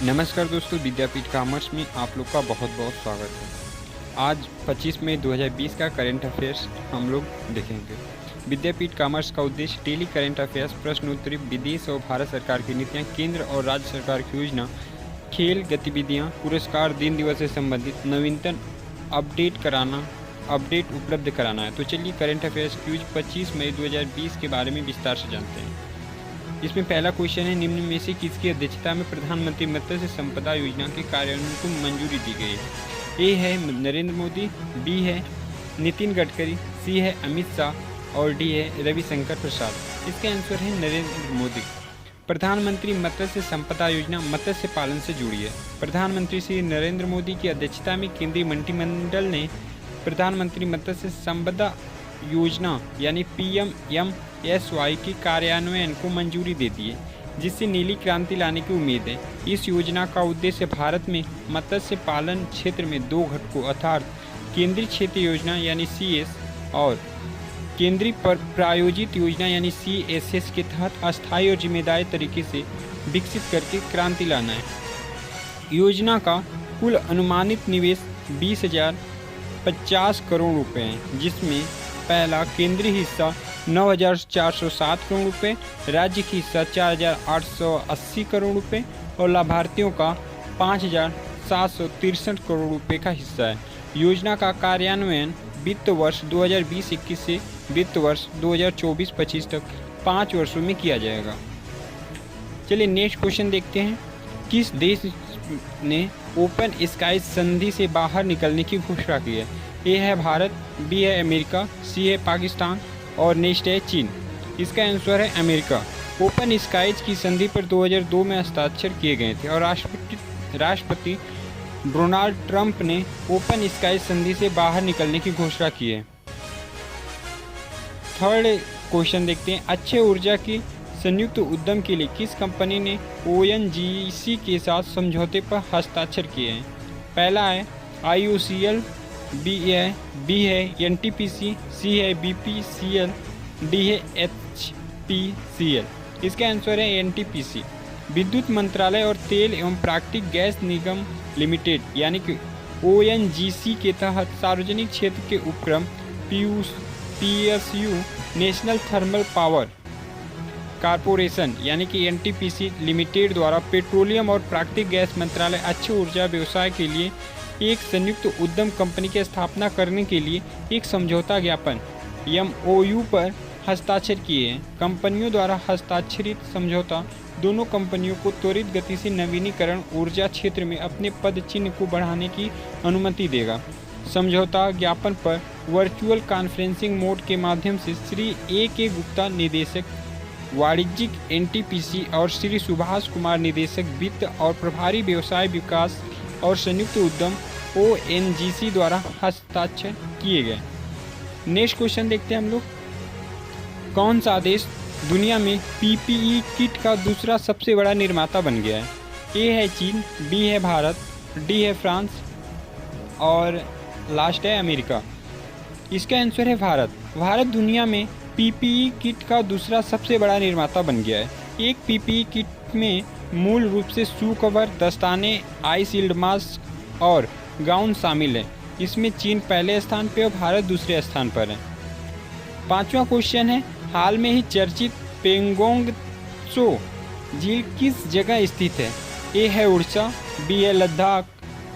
नमस्कार दोस्तों, विद्यापीठ कॉमर्स में आप लोग का बहुत बहुत स्वागत है। आज 25 मई 2020 का करंट अफेयर्स हम लोग देखेंगे। विद्यापीठ कॉमर्स का उद्देश्य डेली करंट अफेयर्स, प्रश्नोत्तरी, विदेश और भारत सरकार की नीतियाँ, केंद्र और राज्य सरकार की योजना, खेल गतिविधियाँ, पुरस्कार, दिन दिवस से संबंधित नवीनतम अपडेट उपलब्ध कराना है। तो चलिए करंट अफेयर्स क्यूज 25 मई 2020 के बारे में विस्तार से जानते हैं। इसमें पहला क्वेश्चन है, निम्न में से किसकी अध्यक्षता में प्रधानमंत्री मत्स्य संपदा योजना के कार्यान्वयन को मंजूरी दी गई है? ए है नरेंद्र मोदी, बी है नितिन गडकरी, सी है अमित शाह और डी है रविशंकर प्रसाद। इसका आंसर है नरेंद्र मोदी। प्रधानमंत्री मत्स्य संपदा योजना मत्स्य पालन से जुड़ी है। प्रधानमंत्री श्री नरेंद्र मोदी की अध्यक्षता में केंद्रीय मंत्रिमंडल ने प्रधानमंत्री मत्स्य संपदा योजना यानी PMMSY के कार्यान्वयन को मंजूरी दे दी है, जिससे नीली क्रांति लाने की उम्मीद है। इस योजना का उद्देश्य भारत में मत्स्य पालन क्षेत्र में दो घटकों अर्थात केंद्रीय क्षेत्र योजना यानी CS और केंद्रीय पर प्रायोजित योजना यानी CSS के तहत अस्थायी और जिम्मेदारी तरीके से विकसित करके क्रांति लाना है। योजना का कुल अनुमानित निवेश 20,050 करोड़ रुपये है, जिसमें पहला केंद्रीय हिस्सा 9,407 करोड़ रुपये, राज्य की हिस्सा 4,880 करोड़ रुपये और लाभार्थियों का 5,763 करोड़ रुपये का हिस्सा है। योजना का कार्यान्वयन वित्त वर्ष 2020-21 से वित्त वर्ष 2024-25 तक 5 वर्षों में किया जाएगा। चलिए नेक्स्ट क्वेश्चन देखते हैं। किस देश ने ओपन स्काई संधि से बाहर निकलने की घोषणा की है? ए है भारत, बी है अमेरिका, सी है पाकिस्तान और नेक्स्ट है चीन। इसका आंसर है अमेरिका। ओपन स्काईज की संधि पर 2002 में हस्ताक्षर किए गए थे और राष्ट्रपति डोनाल्ड ट्रंप ने ओपन स्काई संधि से बाहर निकलने की घोषणा की है। थर्ड क्वेश्चन देखते हैं। अच्छे ऊर्जा की संयुक्त उद्यम के लिए किस कंपनी ने ONGC के साथ समझौते पर हस्ताक्षर किए हैं? पहला है IOCL, बी है NTPC, सी है BPCL, डी है HPCL। इसका आंसर है NTPC। विद्युत मंत्रालय और तेल एवं प्राकृतिक गैस निगम लिमिटेड यानी कि ONGC के तहत सार्वजनिक क्षेत्र के उपक्रम PSU national thermal power corporation यानी कि NTPC लिमिटेड द्वारा पेट्रोलियम और प्राकृतिक गैस मंत्रालय अच्छे ऊर्जा व्यवसाय के लिए एक संयुक्त उद्यम कंपनी की स्थापना करने के लिए एक समझौता ज्ञापन MOU पर हस्ताक्षर किए हैं। कंपनियों द्वारा हस्ताक्षरित समझौता दोनों कंपनियों को त्वरित गति से नवीनीकरण ऊर्जा क्षेत्र में अपने पद चिन्ह को बढ़ाने की अनुमति देगा। समझौता ज्ञापन पर वर्चुअल कॉन्फ्रेंसिंग मोड के माध्यम से श्री A.K. गुप्ता निदेशक वाणिज्यिक NTPC और श्री सुभाष कुमार निदेशक वित्त और प्रभारी व्यवसाय विकास और संयुक्त उद्यम ONGC द्वारा हस्ताक्षर किए गए। नेक्स्ट क्वेश्चन देखते हैं हम लोग। कौन सा देश दुनिया में PPE किट का दूसरा सबसे बड़ा निर्माता बन गया है? ए है चीन, बी है भारत, डी है फ्रांस और लास्ट है अमेरिका। इसका आंसर है भारत। भारत दुनिया में PPE किट का दूसरा सबसे बड़ा निर्माता बन गया है। एक PPE किट में मूल रूप से शू कवर, दस्ताने, आई शील्ड मास्क और गाउन शामिल है। इसमें चीन पहले स्थान पर और भारत दूसरे स्थान पर है। पांचवा क्वेश्चन है, हाल में ही चर्चित पेंगोंग त्सो झील किस जगह स्थित है? ए है उड़ीसा, बी है लद्दाख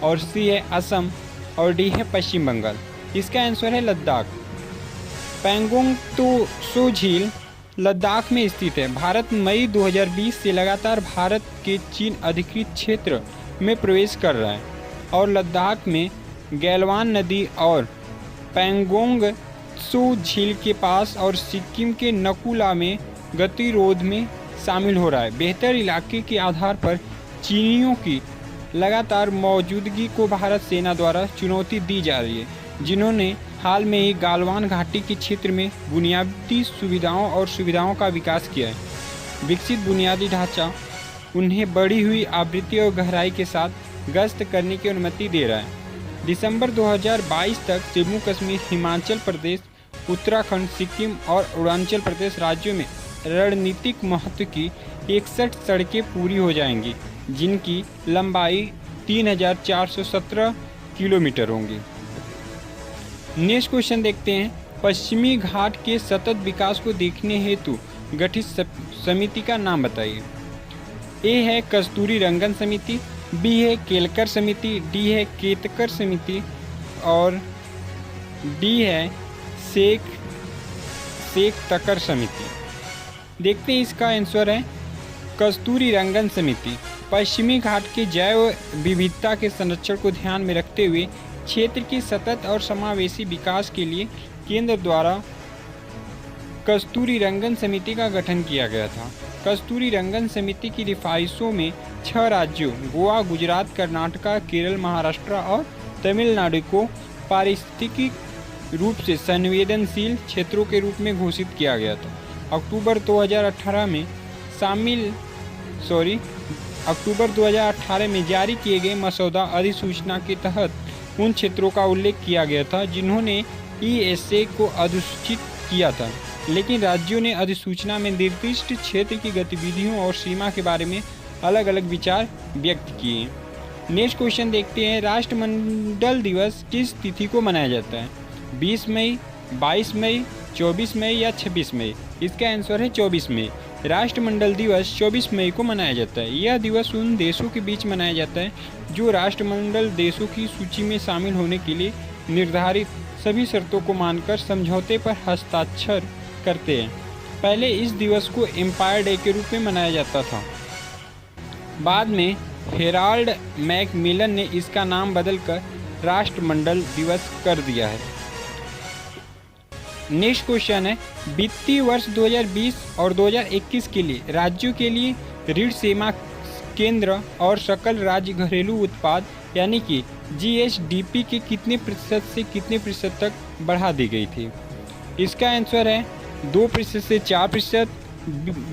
और सी है असम और डी है पश्चिम बंगाल। इसका आंसर है लद्दाख। पेंगोंग त्सो झील लद्दाख में स्थित है। भारत मई 2020 से लगातार भारत के चीन अधिकृत क्षेत्र में प्रवेश कर रहा है और लद्दाख में गैलवान नदी और पेंगोंग त्सो झील के पास और सिक्किम के नकुला में गतिरोध में शामिल हो रहा है। बेहतर इलाके के आधार पर चीनियों की लगातार मौजूदगी को भारत सेना द्वारा चुनौती दी जा रही है, जिन्होंने हाल में ही गालवान घाटी के क्षेत्र में बुनियादी सुविधाओं का विकास किया है। विकसित बुनियादी ढांचा उन्हें बढ़ी हुई आवृत्ति और गहराई के साथ गश्त करने की अनुमति दे रहा है। दिसंबर 2022 तक जम्मू कश्मीर, हिमाचल प्रदेश, उत्तराखंड, सिक्किम और अरुणाचल प्रदेश राज्यों में रणनीतिक महत्व की 61 सड़कें पूरी हो जाएंगी। जिनकी लंबाई 3417 किलोमीटर होंगी। नेक्स्ट क्वेश्चन देखते हैं, पश्चिमी घाट के सतत विकास को देखने हेतु गठित समिति का नाम बताइए। ए है कस्तूरी रंगन समिति, बी है केलकर समिति, डी है केतकर समिति और डी है शेख तकर समिति। देखते हैं इसका आंसर है कस्तूरी रंगन समिति। पश्चिमी घाट के जैव विविधता के संरक्षण को ध्यान में रखते हुए क्षेत्र के सतत और समावेशी विकास के लिए केंद्र द्वारा कस्तूरी रंगन समिति का गठन किया गया था। कस्तूरी रंगन समिति की रिफाइशों में 6 राज्यों गोवा, गुजरात, कर्नाटक, केरल, महाराष्ट्र और तमिलनाडु को पारिस्थितिक रूप से संवेदनशील क्षेत्रों के रूप में घोषित किया गया था। अक्टूबर 2018 में जारी किए गए मसौदा अधिसूचना के तहत उन क्षेत्रों का उल्लेख किया गया था जिन्होंने ESA को अधिसूचित किया था, लेकिन राज्यों ने अधिसूचना में निर्दिष्ट क्षेत्र की गतिविधियों और सीमा के बारे में अलग अलग विचार व्यक्त किए। नेक्स्ट क्वेश्चन देखते हैं, राष्ट्रमंडल दिवस किस तिथि को मनाया जाता है? 20 मई, 22 मई, 24 मई या 26 मई? इसका आंसर है 24 मई। राष्ट्रमंडल दिवस 24 मई को मनाया जाता है। यह दिवस उन देशों के बीच मनाया जाता है जो राष्ट्रमंडल देशों की सूची में शामिल होने के लिए निर्धारित सभी शर्तों को मानकर समझौते पर हस्ताक्षर करते हैं। पहले इस दिवस को एम्पायर डे के रूप में मनाया जाता था। बाद में हेराल्ड मैकमिलन ने इसका नाम बदलकर राष्ट्रमंडल दिवस कर दिया है। नेक्स्ट क्वेश्चन है, वित्तीय वर्ष 2020 और 2021 के लिए राज्यों के लिए ऋण सीमा केंद्र और सकल राज्य घरेलू उत्पाद यानी कि GSDP के कितने प्रतिशत से कितने प्रतिशत तक बढ़ा दी गई थी? इसका आंसर है 2% से 4%,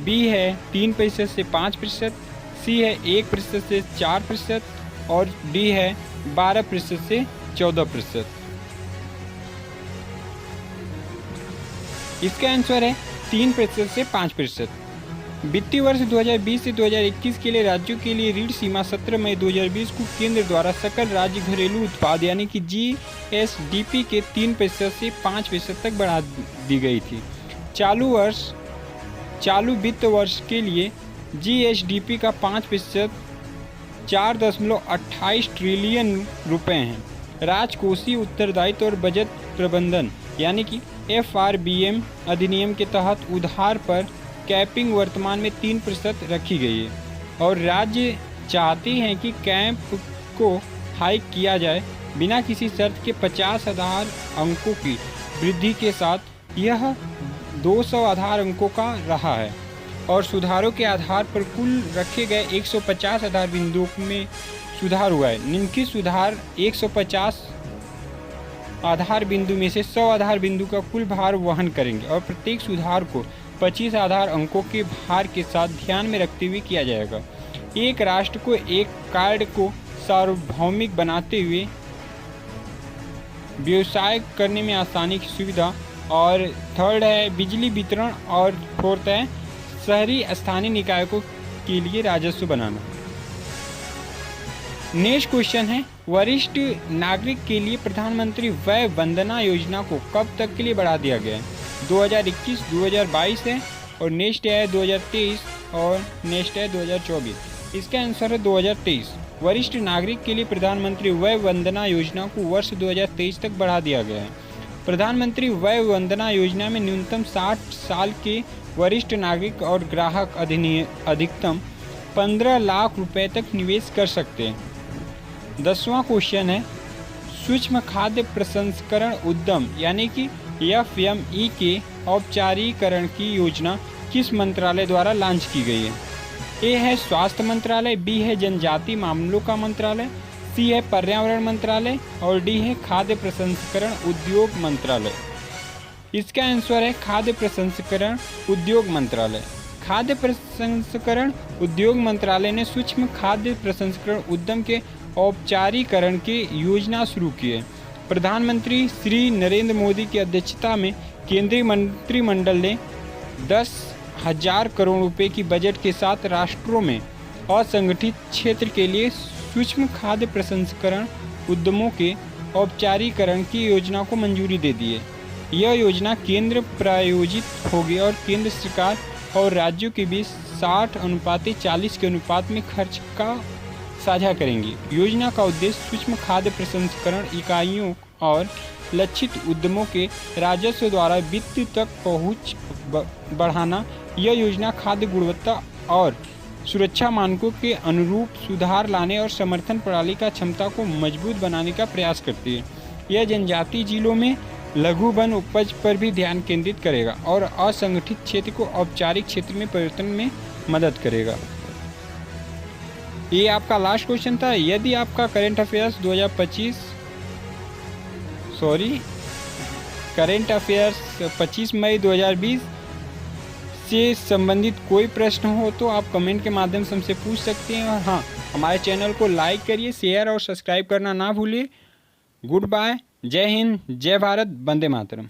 बी है 3% से 5%, सी है 1% से 4% और डी है 12% से 14%। इसका आंसर है 3% से 5%। वित्तीय वर्ष 2020 से 2021 के लिए राज्यों के लिए ऋण सीमा 17 मई 2020 को केंद्र द्वारा सकल राज्य घरेलू उत्पाद यानी कि GSDP के 3% से 5% तक बढ़ा दी गई थी। चालू वित्त वर्ष के लिए GSDP का 5% 4.28 ट्रिलियन रुपए हैं। राजकोषीय उत्तरदायित्व और बजट प्रबंधन यानी कि FRBM अधिनियम के तहत उधार पर कैपिंग वर्तमान में 3% रखी गई है और राज्य चाहते हैं कि कैप को हाइक किया जाए बिना किसी शर्त के 50 आधार अंकों की वृद्धि के साथ यह 200 आधार अंकों का रहा है और सुधारों के आधार पर कुल रखे गए 150 आधार बिंदुओं में सुधार हुआ है। निम्नलिखित सुधार 150 आधार बिंदु में से 100 आधार बिंदु का कुल भार वहन करेंगे और प्रत्येक सुधार को 25 आधार अंकों के भार के साथ ध्यान में रखते हुए किया जाएगा। एक राष्ट्र को एक कार्ड को सार्वभौमिक बनाते हुए व्यवसाय करने में आसानी की सुविधा, और थर्ड है बिजली वितरण, और फोर्थ है शहरी स्थानीय निकायों के लिए राजस्व बनाना। नेक्स्ट क्वेश्चन है, वरिष्ठ नागरिक के लिए प्रधानमंत्री वय वंदना योजना को कब तक के लिए बढ़ा दिया गया है? 2021, 2022 है और नेक्स्ट है 2023 और नेक्स्ट है 2024। इसका आंसर है 2023। वरिष्ठ नागरिक के लिए प्रधानमंत्री वय वंदना योजना को वर्ष 2023 तक बढ़ा दिया गया है। प्रधानमंत्री वय वंदना योजना में न्यूनतम 60 साल के वरिष्ठ नागरिक और ग्राहक अधिकतम 15 लाख रुपए तक निवेश कर सकते हैं। 10वां क्वेश्चन है, सूक्ष्म खाद्य प्रसंस्करण उद्यम यानी कि FME के औपचारीकरण की योजना किस मंत्रालय द्वारा लॉन्च की गई है? ए है स्वास्थ्य मंत्रालय, बी है जनजातीय मामलों का मंत्रालय, सी है पर्यावरण मंत्रालय और डी है खाद्य प्रसंस्करण उद्योग मंत्रालय। इसका आंसर है खाद्य प्रसंस्करण उद्योग मंत्रालय। खाद्य प्रसंस्करण उद्योग मंत्रालय ने सूक्ष्म खाद्य प्रसंस्करण उद्यम के औपचारीकरण की योजना शुरू की है। प्रधानमंत्री श्री नरेंद्र मोदी की अध्यक्षता में केंद्रीय मंत्रिमंडल ने 10,000 करोड़ रुपए की बजट के साथ राष्ट्रों में असंगठित क्षेत्र के लिए सूक्ष्म खाद्य प्रसंस्करण उद्यमों के औपचारीकरण की योजना को मंजूरी दे दी है। यह योजना केंद्र प्रायोजित होगी और केंद्र सरकार और राज्यों के बीच 60:40 के अनुपात में खर्च का साझा करेंगी। योजना का उद्देश्य सूक्ष्म खाद्य प्रसंस्करण इकाइयों और लक्षित उद्यमों के राजस्व द्वारा वित्त तक पहुंच बढ़ाना। यह योजना खाद्य गुणवत्ता और सुरक्षा मानकों के अनुरूप सुधार लाने और समर्थन प्रणाली का क्षमता को मजबूत बनाने का प्रयास करती है। यह जनजातीय जिलों में लघु वन उपज पर भी ध्यान केंद्रित करेगा और असंगठित क्षेत्र को औपचारिक क्षेत्र में परिवर्तन में मदद करेगा। ये आपका लास्ट क्वेश्चन था। यदि आपका करंट अफेयर्स 25 मई 2020 से संबंधित कोई प्रश्न हो तो आप कमेंट के माध्यम से हमसे पूछ सकते हैं। और हाँ, हमारे चैनल को लाइक करिए, शेयर और सब्सक्राइब करना ना भूलिए। गुड बाय, जय हिंद, जय भारत, वंदे मातरम।